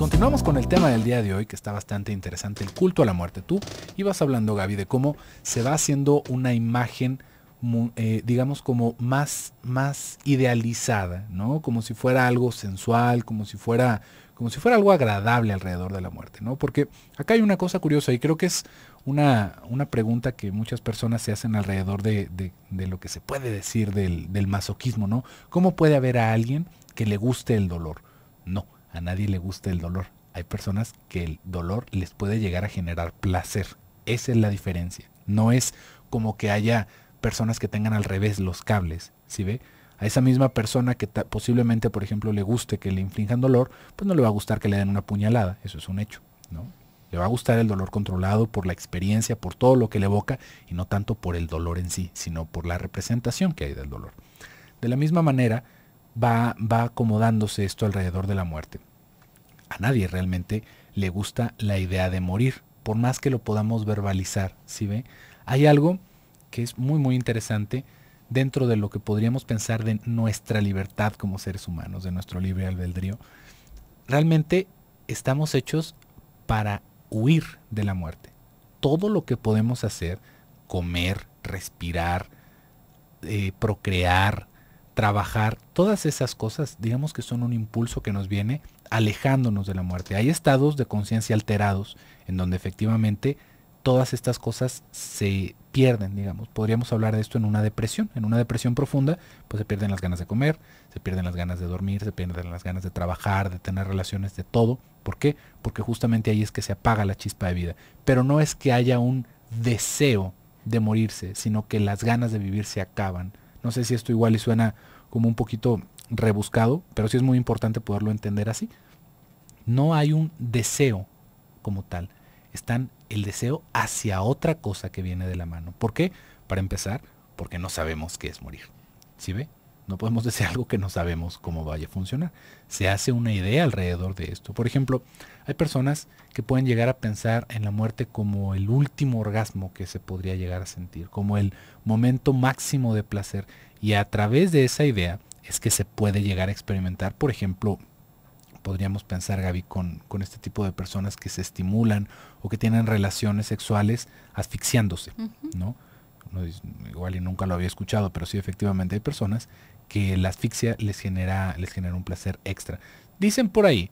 continuamos con el tema del día de hoy, que está bastante interesante, el culto a la muerte. Tú ibas hablando, Gaby, de cómo se va haciendo una imagen, digamos, como más idealizada, ¿no? Como si fuera algo sensual, como si fuera algo agradable alrededor de la muerte, ¿no? Porque acá hay una cosa curiosa y creo que es una pregunta que muchas personas se hacen alrededor de lo que se puede decir del masoquismo, ¿no? ¿Cómo puede haber a alguien que le guste el dolor? No, a nadie le gusta el dolor. Hay personas que el dolor les puede llegar a generar placer. Esa es la diferencia. No es como que haya personas que tengan al revés los cables, ¿sí ve? A esa misma persona que posiblemente, por ejemplo, le guste que le inflijan dolor, pues no le va a gustar que le den una puñalada. Eso es un hecho, ¿no? Le va a gustar el dolor controlado por la experiencia, por todo lo que le evoca, y no tanto por el dolor en sí, sino por la representación que hay del dolor. De la misma manera, va acomodándose esto alrededor de la muerte. A nadie realmente le gusta la idea de morir, por más que lo podamos verbalizar, ¿sí ve? Hay algo que es muy interesante dentro de lo que podríamos pensar de nuestra libertad como seres humanos, de nuestro libre albedrío. Realmente estamos hechos para huir de la muerte. Todo lo que podemos hacer, comer, respirar, procrear, trabajar, todas esas cosas, digamos que son un impulso que nos viene alejándonos de la muerte. Hay estados de conciencia alterados en donde efectivamente todas estas cosas se pierden, digamos. Podríamos hablar de esto en una depresión profunda, pues se pierden las ganas de comer, se pierden las ganas de dormir, se pierden las ganas de trabajar, de tener relaciones, de todo. ¿Por qué? Porque justamente ahí es que se apaga la chispa de vida. Pero no es que haya un deseo de morirse, sino que las ganas de vivir se acaban. No sé si esto igual y suena como un poquito rebuscado, pero sí es muy importante poderlo entender así. No hay un deseo como tal. Están el deseo hacia otra cosa que viene de la mano. ¿Por qué? Para empezar, porque no sabemos qué es morir. ¿Sí ve? No podemos decir algo que no sabemos cómo vaya a funcionar. Se hace una idea alrededor de esto. Por ejemplo, hay personas que pueden llegar a pensar en la muerte como el último orgasmo que se podría llegar a sentir, como el momento máximo de placer. Y a través de esa idea es que se puede llegar a experimentar, por ejemplo, podríamos pensar, Gaby, con este tipo de personas que se estimulan o que tienen relaciones sexuales asfixiándose, ¿no? Igual y nunca lo había escuchado, pero sí efectivamente hay personas que la asfixia les genera un placer extra. Dicen por ahí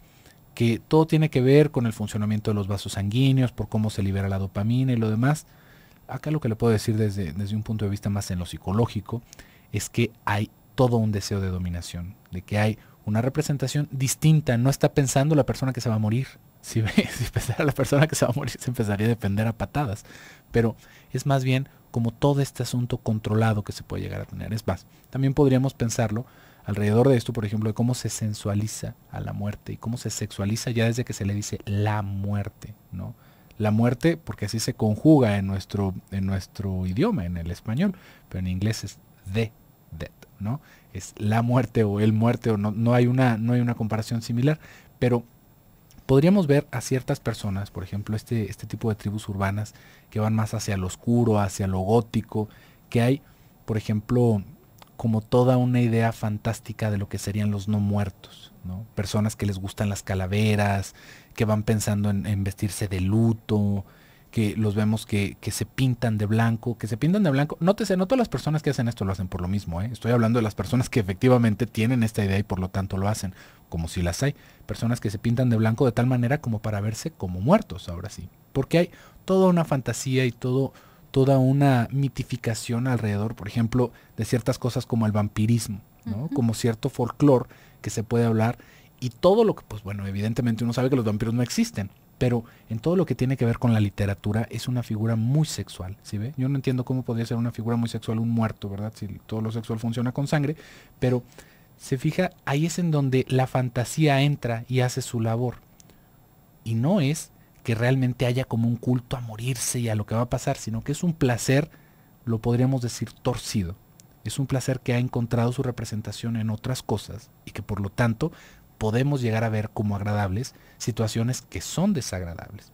que todo tiene que ver con el funcionamiento de los vasos sanguíneos, por cómo se libera la dopamina y lo demás. Acá lo que le puedo decir desde un punto de vista más en lo psicológico es que hay todo un deseo de dominación, de que hay una representación distinta. No está pensando la persona que se va a morir. Si pensara la persona que se va a morir, se empezaría a defender a patadas. Pero es más bien como todo este asunto controlado que se puede llegar a tener. Es más, también podríamos pensarlo alrededor de esto, por ejemplo, de cómo se sensualiza a la muerte y cómo se sexualiza ya desde que se le dice la muerte, ¿no? La muerte, porque así se conjuga en nuestro idioma, en el español, pero en inglés es the death, ¿no? Es la muerte o el muerte, o no hay una comparación similar, pero podríamos ver a ciertas personas, por ejemplo, este tipo de tribus urbanas que van más hacia lo oscuro, hacia lo gótico, que hay, por ejemplo, como toda una idea fantástica de lo que serían los no muertos, ¿no? Personas que les gustan las calaveras, que van pensando en vestirse de luto, que los vemos que se pintan de blanco, Nótese, no todas las personas que hacen esto lo hacen por lo mismo, ¿eh? Estoy hablando de las personas que efectivamente tienen esta idea y por lo tanto lo hacen, como si las hay. Personas que se pintan de blanco de tal manera como para verse como muertos, ahora sí. Porque hay toda una fantasía y toda una mitificación alrededor, por ejemplo, de ciertas cosas como el vampirismo, ¿no? Como cierto folclore que se puede hablar y todo lo que, pues bueno, evidentemente uno sabe que los vampiros no existen, pero en todo lo que tiene que ver con la literatura es una figura muy sexual, ¿sí ve? Yo no entiendo cómo podría ser una figura muy sexual un muerto, ¿verdad? Si todo lo sexual funciona con sangre, pero se fija, ahí es en donde la fantasía entra y hace su labor. Y no es que realmente haya como un culto a morirse y a lo que va a pasar, sino que es un placer, lo podríamos decir, torcido. Es un placer que ha encontrado su representación en otras cosas y que por lo tanto podemos llegar a ver como agradables situaciones que son desagradables.